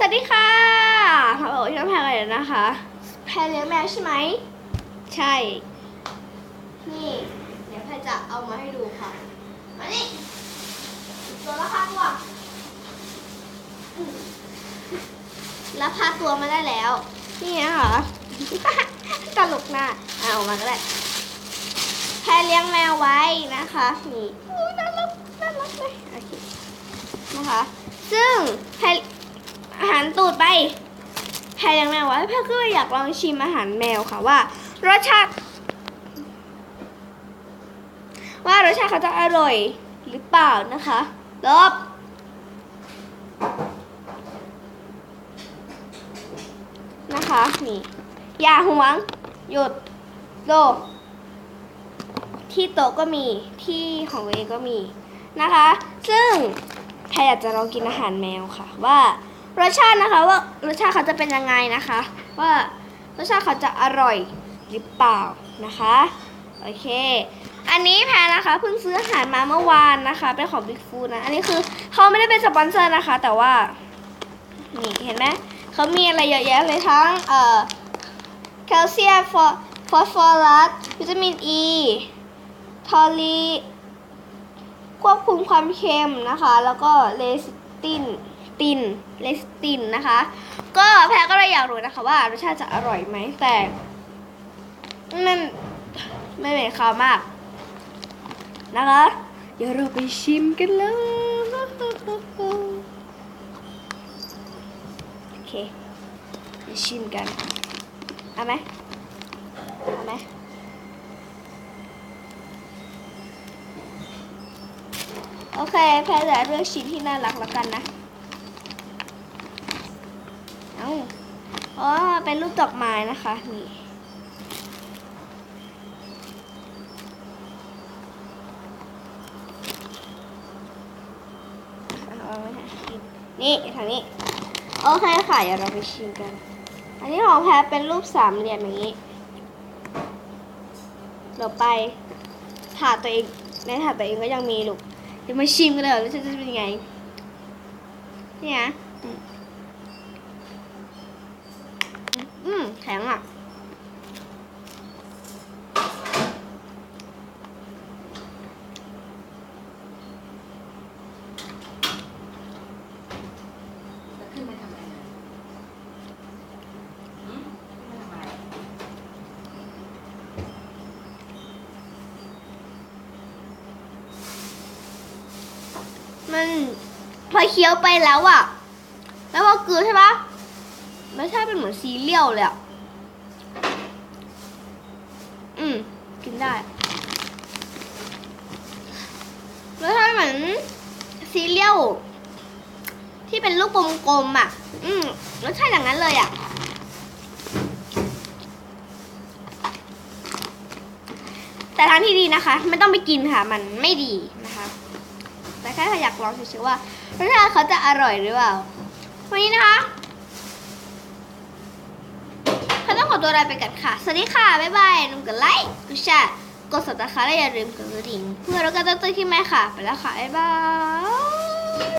วัสดีค่ะมาบอกชื่อแพรกันนะคะแพรเลี้ยงแมวใช่ไหมใช่นี่เดี๋ยวแพรจะเอามาให้ดูค่ะมานี่ตัวละตัวแล้วพาตัวมาได้แล้วนี่นะคะตลกหน้าเอามาก็ได้แพรเลี้ยงแมวไว้นะคะนี่น่ารักเลยโอเคนะคะซึ่งแพรอาหารตูดไปแพรเลี้ยงแมวไว้แพรก็เลยอยากลองชิมอาหารแมวค่ะว่ารสชาติเขาจะอร่อยหรือเปล่านะคะรอบนะคะนี่อย่าหวงหยุดโลที่โต๊ะก็มีที่ของเองก็มีนะคะซึ่งแพรอยากจะลองกินอาหารแมวค่ะว่ารสชาตินะคะว่ารสชาติเขาจะเป็นยังไงนะคะว่ารสชาติเขาจะอร่อยหรือเปล่านะคะโอเคอันนี้แพรนะคะเพิ่งซื้ออาหารมาเมื่อวานนะคะเป็นของ Big Food นะอันนี้คือเขาไม่ได้เป็นสปอนเซอร์นะคะแต่ว่านี่เห็นไหมเขามีอะไรเยอะแยะเลยทั้งแคลเซียมฟอสฟอรัสวิตามินอีทอลีควบคุมความเค็มนะคะแล้วก็เลซิตินนะคะก็แพรก็เลยอยากรู้นะคะว่ารสชาติจะอร่อยไหมแต่มันไม่เหม็นคาวมากนะคะเดี๋ยวเราไปชิมกันเลยโอเคไปชิมกันเอาไหมโอเคแพรจะเลือกชิ้นที่น่ารักแล้วกันนะอ๋อเป็นรูปดอกไม้นะคะนี่นี่ทางนี้โอเคค่ะเดี๋ยวเราไปชิมกันอันนี้ของแพรเป็นรูปสามเหลี่ยมอย่างนี้เดี๋ยวไปถาดตัวเองในถาดตัวเองก็ยังมีลูกเดี๋ยวมาชิมกันเลยว่าจะเป็นยังไงนี่นะแข็งอ่ะมันพอเคี้ยวไปแล้วอ่ะแล้วพอกลืนใช่ปะรสชาติเป็นเหมือนซีเรียลเลยอ่ะกินได้รสชาติเหมือนซีเรียลที่เป็นลูกกลมๆอ่ะรสชาติอย่างนั้นเลยอ่ะแต่ทางที่ดีนะคะไม่ต้องไปกินค่ะมันไม่ดีนะคะแต่แค่อยากลองเฉยๆว่ารสชาติเขาจะอร่อยหรือเปล่าวันนี้นะคะเขาต้องขอตัวลาไปกันค่ะสวัสดีค่ะบ๊ายบายอย่าลืมกดไลค์กดแชร์กด Subscribe และอย่าลืมกดกระดิ่งเพื่อเราจะเตือนคลิปใหม่ค่ะไปแล้วค่ะบ๊ายบาย